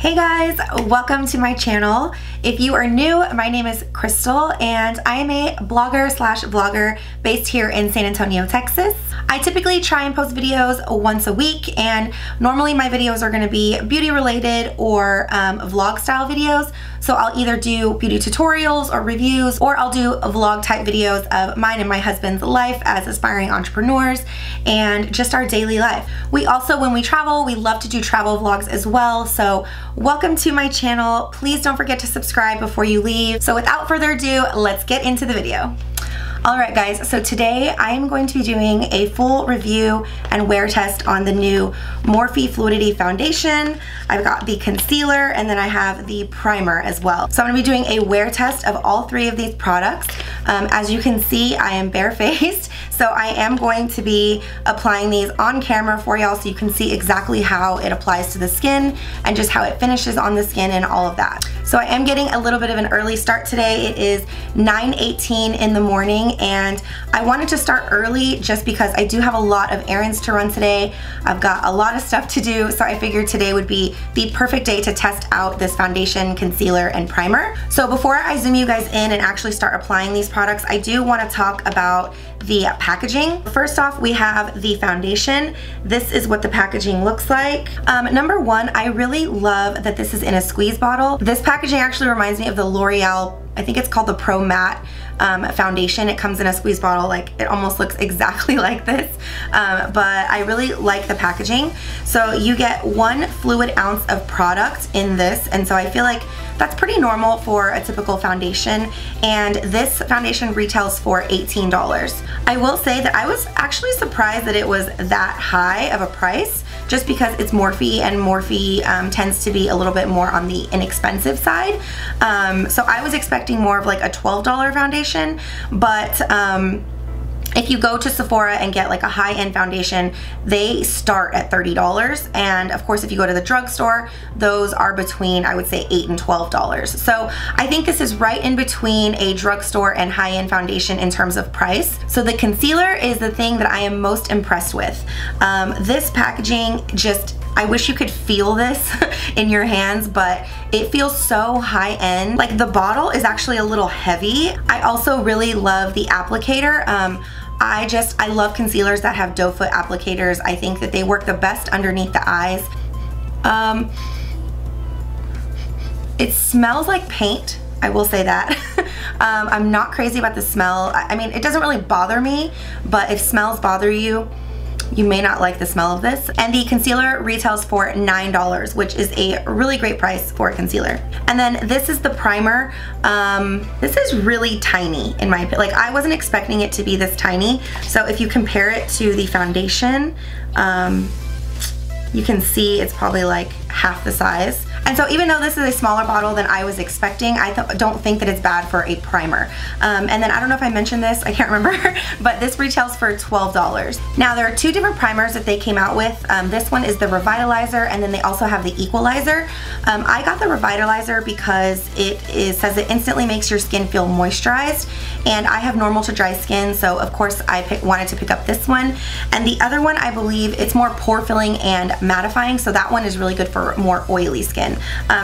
Hey guys, welcome to my channel. If you are new, my name is Crystal and I am a blogger/vlogger based here in San Antonio, Texas. I typically try and post videos once a week, and normally my videos are going to be beauty related or vlog style videos. So I'll either do beauty tutorials or reviews, or I'll do vlog type videos of mine and my husband's life as aspiring entrepreneurs and just our daily life. We also, when we travel, we love to do travel vlogs as well. So welcome to my channel. Please don't forget to subscribe before you leave. So without further ado, let's get into the video. Alright guys, so today I am going to be doing a full review and wear test on the new Morphe Fluidity Foundation. I've got the concealer and then I have the primer as well. So I'm going to be doing a wear test of all three of these products. As you can see, I am barefaced, so I am going to be applying these on camera for y'all so you can see exactly how it applies to the skin and just how it finishes on the skin and all of that. So I am getting a little bit of an early start today. It is 9:18 in the morning and I wanted to start early just because I do have a lot of errands to run today. I've got a lot of stuff to do, so I figured today would be the perfect day to test out this foundation, concealer, and primer. So before I zoom you guys in and actually start applying these products, I do want to talk about the packaging. First off, we have the foundation. This is what the packaging looks like. Number one, I really love that this is in a squeeze bottle. This packaging actually reminds me of the L'Oreal, I think it's called the Pro Matte foundation. It comes in a squeeze bottle, like it almost looks exactly like this, but I really like the packaging. So you get 1 fluid ounce of product in this, and so I feel like that's pretty normal for a typical foundation, and this foundation retails for $18. I will say that I was actually surprised that it was that high of a price, just because it's Morphe, and Morphe tends to be a little bit more on the inexpensive side. So I was expecting more of like a $12 foundation, but if you go to Sephora and get like a high-end foundation, they start at $30, and of course if you go to the drugstore, those are between, I would say, $8 and $12. So I think this is right in between a drugstore and high-end foundation in terms of price. So the concealer is the thing that I am most impressed with. This packaging, just, I wish you could feel this in your hands, but it feels so high-end. Like, the bottle is actually a little heavy. I also really love the applicator. I love concealers that have doe foot applicators. I think that they work the best underneath the eyes. It smells like paint, I will say that. I'm not crazy about the smell. I mean, it doesn't really bother me, but if smells bother you, you may not like the smell of this. And the concealer retails for $9, which is a really great price for a concealer. And then this is the primer. This is really tiny in my opinion. Like, I wasn't expecting it to be this tiny. So if you compare it to the foundation, you can see it's probably like half the size. And so even though this is a smaller bottle than I was expecting, I don't think that it's bad for a primer. And then I don't know if I mentioned this, I can't remember, but this retails for $12. Now there are 2 different primers that they came out with. This one is the Revitalizer, and then they also have the Equalizer. I got the Revitalizer because it says it instantly makes your skin feel moisturized, and I have normal to dry skin, so of course I wanted to pick up this one. And the other one, I believe, it's more pore filling and mattifying, so that one is really good for more oily skin.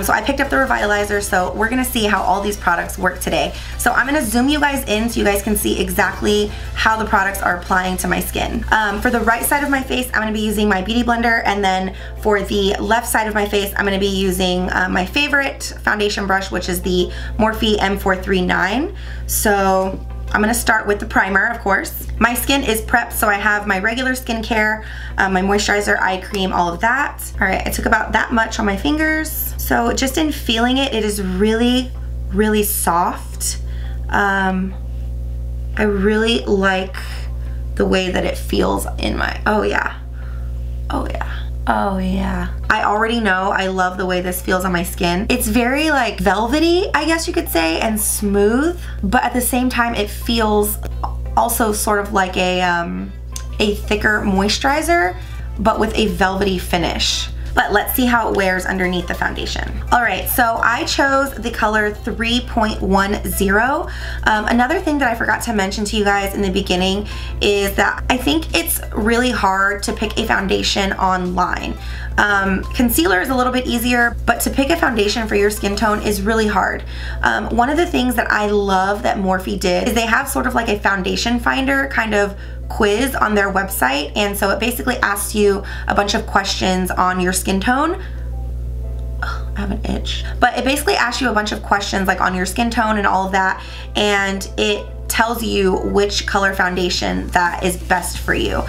So I picked up the Revitalizer, so we're gonna see how all these products work today. So I'm gonna zoom you guys in so you guys can see exactly how the products are applying to my skin. For the right side of my face, I'm gonna be using my Beauty Blender, and then for the left side of my face, I'm gonna be using my favorite foundation brush, which is the Morphe M439. So I'm gonna start with the primer, of course. My skin is prepped, so I have my regular skincare, my moisturizer, eye cream, all of that. All right, I took about that much on my fingers. So just in feeling it, it is really, really soft. I really like the way that it feels in my, oh yeah, oh yeah. Oh yeah. I already know I love the way this feels on my skin. It's very like velvety, I guess you could say, and smooth, but at the same time it feels also sort of like a thicker moisturizer, but with a velvety finish. but let's see how it wears underneath the foundation. All right, so I chose the color 3.10. Another thing that I forgot to mention to you guys in the beginning is that I think it's really hard to pick a foundation online. Concealer is a little bit easier, but to pick a foundation for your skin tone is really hard. One of the things that I love that Morphe did is they have sort of like a foundation finder kind of quiz on their website, and so it basically asks you a bunch of questions on your skin tone. Oh, I have an itch. But it basically asks you a bunch of questions like on your skin tone and all of that, and it tells you which color foundation that is best for you,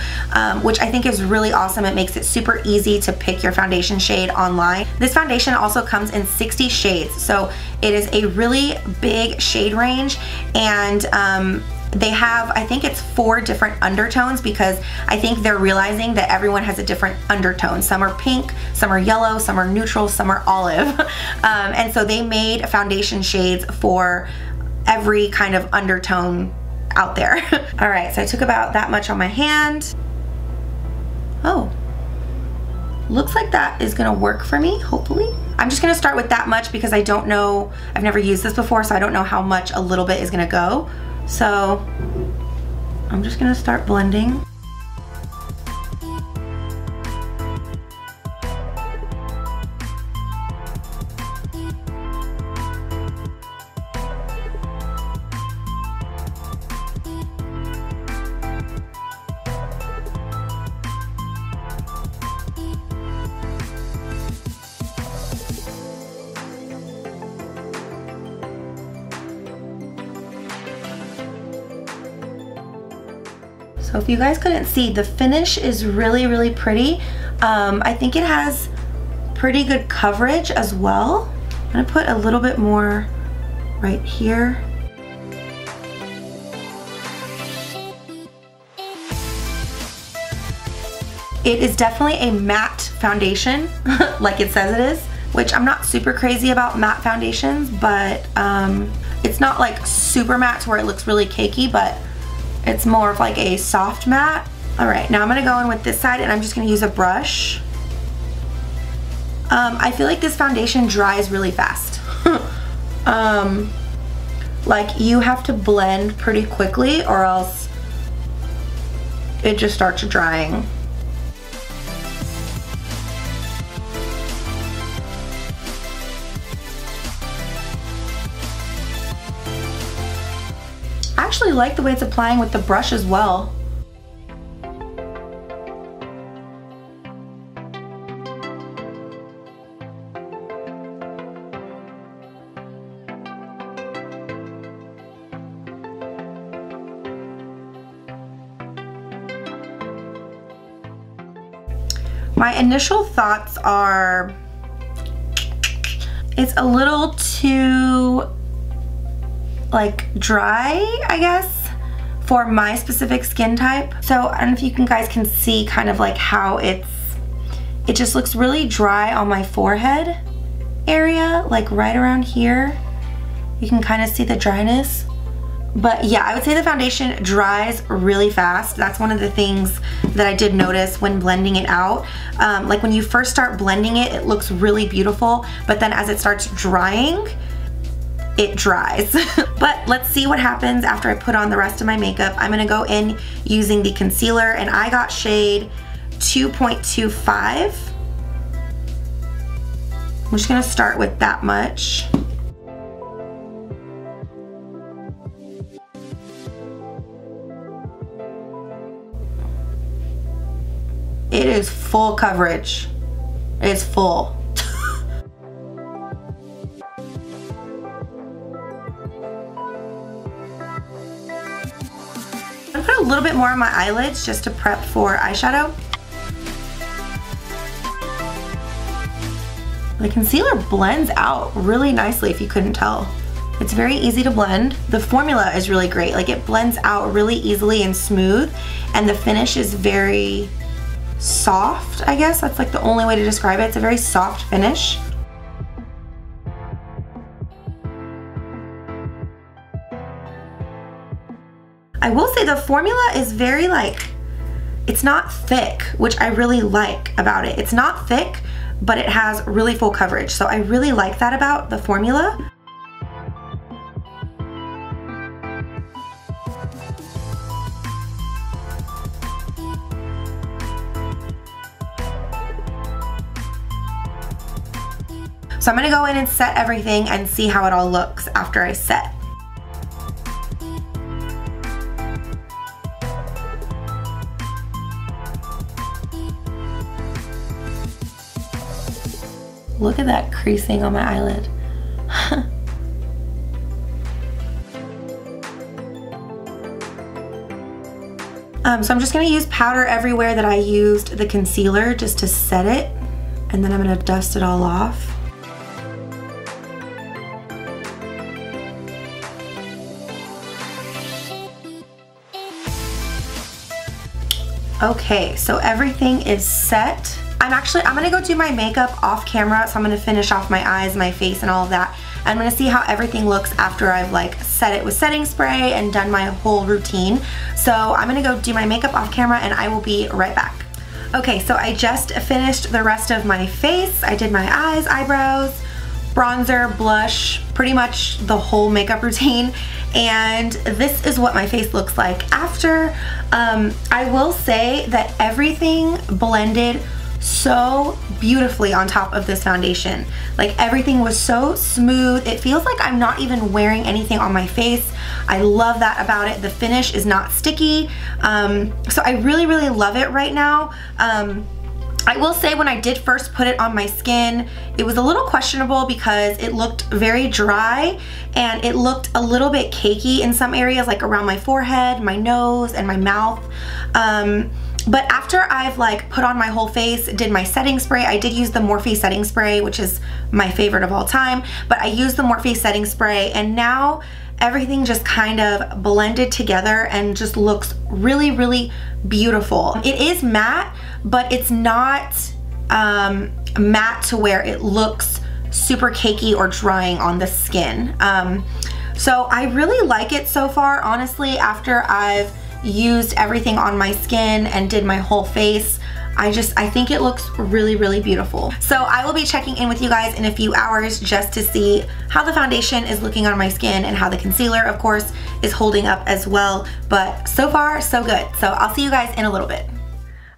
which I think is really awesome. It makes it super easy to pick your foundation shade online. This foundation also comes in 60 shades, so it is a really big shade range, and they have, I think it's 4 different undertones, because I think they're realizing that everyone has a different undertone. Some are pink, some are yellow, some are neutral, some are olive. And so they made foundation shades for every kind of undertone out there. All right, so I took about that much on my hand. Oh, looks like that is gonna work for me, hopefully. I'm just gonna start with that much because I don't know, I've never used this before, so I don't know how much a little bit is gonna go. So I'm just gonna start blending. So if you guys couldn't see, the finish is really, really pretty. I think it has pretty good coverage as well. I'm gonna put a little bit more right here. It is definitely a matte foundation, like it says it is, which I'm not super crazy about matte foundations, but it's not like super matte to where it looks really cakey, but it's more of like a soft matte. All right, now I'm gonna go in with this side, and I'm just gonna use a brush. I feel like this foundation dries really fast. Like you have to blend pretty quickly or else it just starts drying. I actually like the way it's applying with the brush as well. My initial thoughts are, it's a little too like dry, I guess, for my specific skin type. So I don't know if you guys can see kind of like how it just looks really dry on my forehead area, like right around here. You can kind of see the dryness. But yeah, I would say the foundation dries really fast. That's one of the things that I did notice when blending it out. Like when you first start blending it, it looks really beautiful, but then as it starts drying, it dries. But let's see what happens after I put on the rest of my makeup. I'm gonna go in using the concealer, and I got shade 2.25. I'm just gonna start with that much. It is full coverage. It's full. I'm gonna put a little bit more on my eyelids just to prep for eyeshadow. The concealer blends out really nicely if you couldn't tell. It's very easy to blend. The formula is really great. Like it blends out really easily and smooth, and the finish is very soft, I guess. That's like the only way to describe it. It's a very soft finish. I will say the formula is very like, it's not thick, which I really like about it. It's not thick, but it has really full coverage. So I really like that about the formula. So I'm gonna go in and set everything and see how it all looks after I set. Look at that creasing on my eyelid. So I'm just gonna use powder everywhere that I used the concealer just to set it, and then I'm gonna dust it all off. Okay, so everything is set. I'm gonna go do my makeup off camera, so I'm gonna finish off my eyes, my face, and all of that. I'm gonna see how everything looks after I've like set it with setting spray and done my whole routine. So I'm gonna go do my makeup off camera and I will be right back. Okay, so I just finished the rest of my face. I did my eyes, eyebrows, bronzer, blush, pretty much the whole makeup routine, and this is what my face looks like after. I will say that everything blended so beautifully on top of this foundation. Like everything was so smooth. It feels like I'm not even wearing anything on my face. I love that about it. The finish is not sticky. So I really, really love it right now. I will say when I did first put it on my skin, it was a little questionable because it looked very dry and it looked a little bit cakey in some areas, like around my forehead, my nose, and my mouth. But after I've like put on my whole face, did my setting spray, I did use the Morphe setting spray, which is my favorite of all time, but I used the Morphe setting spray, and now everything just kind of blended together and just looks really, really beautiful. It is matte, but it's not matte to where it looks super cakey or drying on the skin. So I really like it so far, honestly. After I've used everything on my skin and did my whole face, I think it looks really, really beautiful. So I will be checking in with you guys in a few hours just to see how the foundation is looking on my skin and how the concealer, of course, is holding up as well. But so far, so good. So I'll see you guys in a little bit.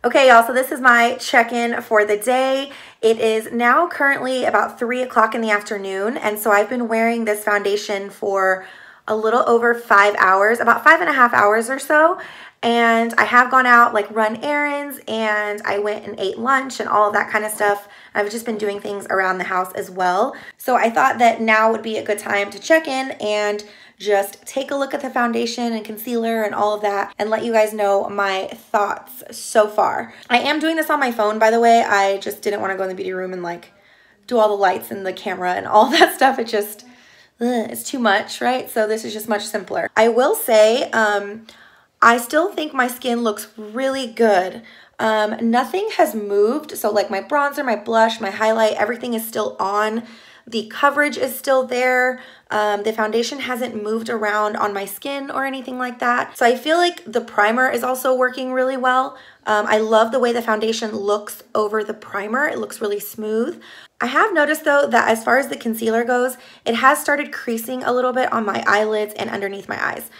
Okay, y'all, so this is my check-in for the day. It is now currently about 3 o'clock in the afternoon, and so I've been wearing this foundation for a little over 5 hours, about 5.5 hours or so. And I have gone out, like run errands, and I went and ate lunch and all of that kind of stuff. I've just been doing things around the house as well. So I thought that now would be a good time to check in and just take a look at the foundation and concealer and all of that and let you guys know my thoughts so far. I am doing this on my phone, by the way. I just didn't want to go in the beauty room and like do all the lights and the camera and all that stuff. It just, it's too much, right? So this is just much simpler. I will say, I still think my skin looks really good. Nothing has moved. So like my bronzer, my blush, my highlight, everything is still on. The coverage is still there. The foundation hasn't moved around on my skin or anything like that. So I feel like the primer is also working really well. I love the way the foundation looks over the primer. It looks really smooth. I have noticed though that as far as the concealer goes, it has started creasing a little bit on my eyelids and underneath my eyes.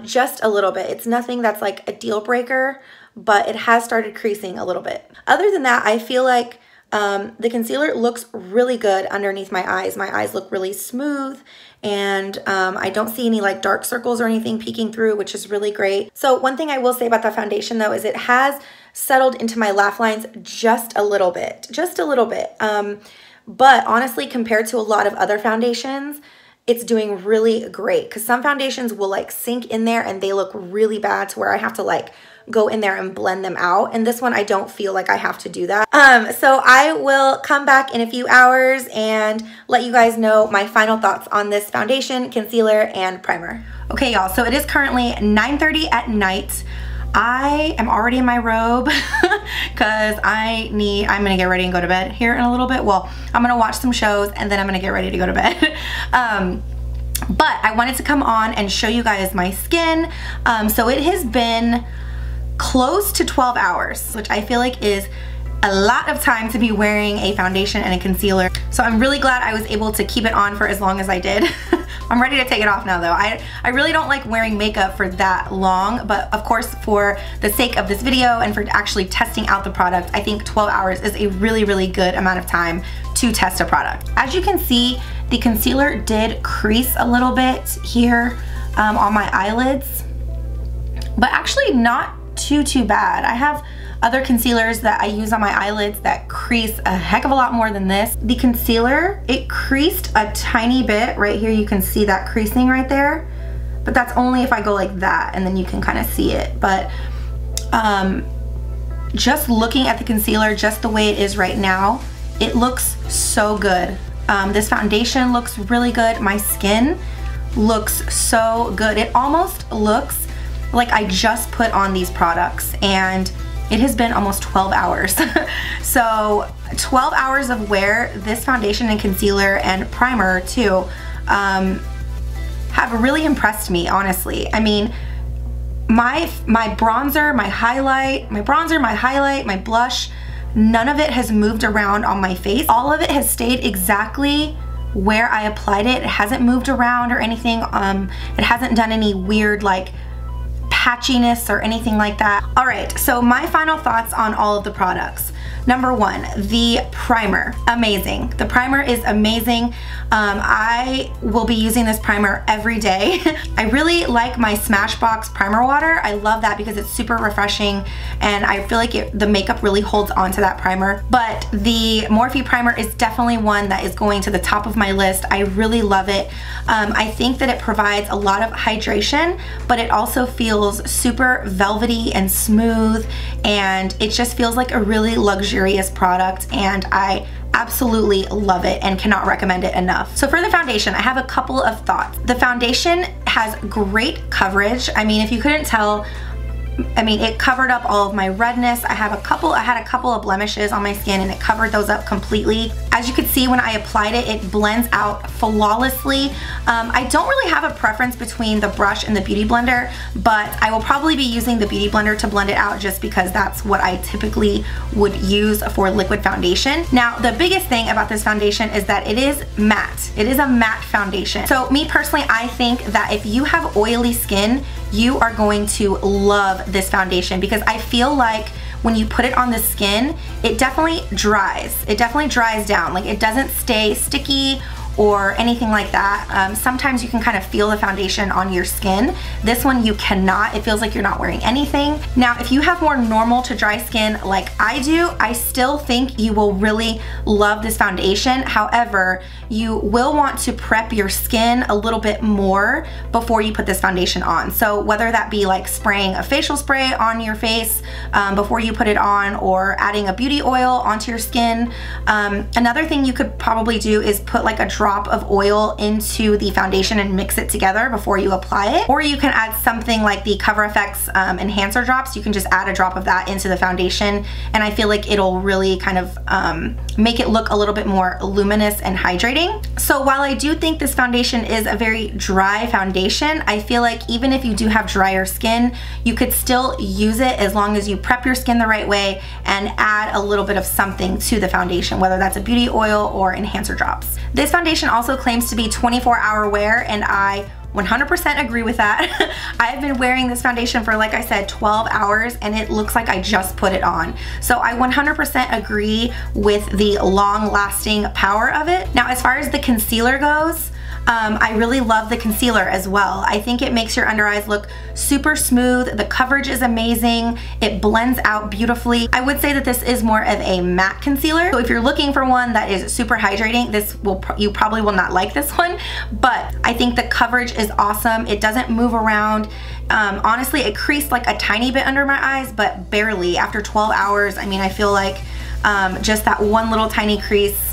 Just a little bit. It's nothing that's like a deal breaker, but it has started creasing a little bit. Other than that, I feel like the concealer looks really good underneath my eyes. My eyes look really smooth, and I don't see any like dark circles or anything peeking through, which is really great. So one thing I will say about the foundation though is it has settled into my laugh lines just a little bit, but honestly, compared to a lot of other foundations, it's doing really great, because some foundations will like sink in there and they look really bad to where I have to like go in there and blend them out. And this one, I don't feel like I have to do that. So I will come back in a few hours and let you guys know my final thoughts on this foundation, concealer, and primer. Okay, y'all, so it is currently 9:30 at night. I am already in my robe because I'm gonna get ready and go to bed here in a little bit. Well, I'm gonna watch some shows and then I'm gonna get ready to go to bed. But I wanted to come on and show you guys my skin. So it has been close to 12 hours, which I feel like is a lot of time to be wearing a foundation and a concealer. So I'm really glad I was able to keep it on for as long as I did. I'm ready to take it off now though. I really don't like wearing makeup for that long, but of course for the sake of this video and for actually testing out the product, I think 12 hours is a really, really good amount of time to test a product. As you can see, the concealer did crease a little bit here on my eyelids, but actually not too bad. I have other concealers that I use on my eyelids that crease a heck of a lot more than this. The concealer, it creased a tiny bit. Right here you can see that creasing right there, but that's only if I go like that and then you can kind of see it. But just looking at the concealer just the way it is right now, it looks so good. This foundation looks really good. My skin looks so good. It almost looks like I just put on these products and it has been almost 12 hours. So 12 hours of wear, this foundation and concealer and primer too have really impressed me, honestly. I mean, my bronzer, my highlight, my blush, none of it has moved around on my face. All of it has stayed exactly where I applied it. It hasn't moved around or anything. It hasn't done any weird like patchiness or anything like that. All right, so my final thoughts on all of the products. Number one, the primer, amazing. The primer is amazing. I will be using this primer every day. I really like my Smashbox primer water. I love that because it's super refreshing and I feel like the makeup really holds on to that primer. But the Morphe primer is definitely one that is going to the top of my list. I really love it. I think that it provides a lot of hydration, but it also feels super velvety and smooth, and it just feels like a really luxurious product, and I absolutely love it and cannot recommend it enough. So for the foundation, I have a couple of thoughts. The foundation has great coverage. I mean, if you couldn't tell, I mean, it covered up all of my redness. I had a couple of blemishes on my skin and it covered those up completely. As you could see when I applied it, it blends out flawlessly. I don't really have a preference between the brush and the Beauty Blender, but I will probably be using the Beauty Blender to blend it out just because that's what I typically would use for liquid foundation. Now, the biggest thing about this foundation is that it is matte. It is a matte foundation. So me personally, I think that if you have oily skin, you are going to love this foundation because I feel like when you put it on the skin, it definitely dries. It definitely dries down. Like, it doesn't stay sticky or anything like that. Sometimes you can kind of feel the foundation on your skin. This one you cannot. It feels like you're not wearing anything. Now, if you have more normal to dry skin like I do, I still think you will really love this foundation. However, you will want to prep your skin a little bit more before you put this foundation on. So whether that be like spraying a facial spray on your face before you put it on, or adding a beauty oil onto your skin. Another thing you could probably do is put like a drop of oil into the foundation and mix it together before you apply it. Or you can add something like the Cover FX enhancer drops. You can just add a drop of that into the foundation, and I feel like it'll really kind of make it look a little bit more luminous and hydrating. So while I do think this foundation is a very dry foundation, I feel like even if you do have drier skin, you could still use it as long as you prep your skin the right way and add a little bit of something to the foundation, whether that's a beauty oil or enhancer drops. This foundation also claims to be 24-hour wear, and I 100% agree with that. I've been wearing this foundation for, like I said, 12 hours and it looks like I just put it on. So I 100% agree with the long-lasting power of it. Now, as far as the concealer goes, I really love the concealer as well. I think it makes your under eyes look super smooth. The coverage is amazing. It blends out beautifully. I would say that this is more of a matte concealer. So if you're looking for one that is super hydrating, you probably will not like this one, but I think the coverage is awesome. It doesn't move around. Honestly, it creased like a tiny bit under my eyes, but barely. After 12 hours, I mean, I feel like just that one little tiny crease,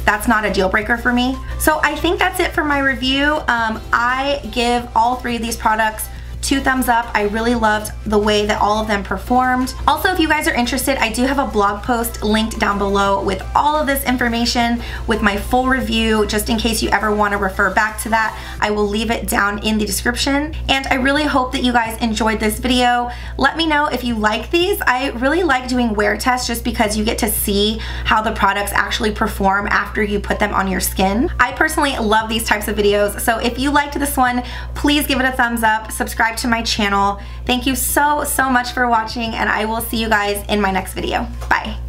that's not a deal breaker for me. So I think that's it for my review. I give all three of these products 2 thumbs up. I really loved the way that all of them performed. Also, if you guys are interested, I do have a blog post linked down below with all of this information, with my full review, just in case you ever want to refer back to that. I will leave it down in the description. And I really hope that you guys enjoyed this video. Let me know if you like these. I really like doing wear tests just because you get to see how the products actually perform after you put them on your skin. I personally love these types of videos, so if you liked this one, please give it a thumbs up, subscribe to my channel. Thank you so much for watching, and I will see you guys in my next video. Bye.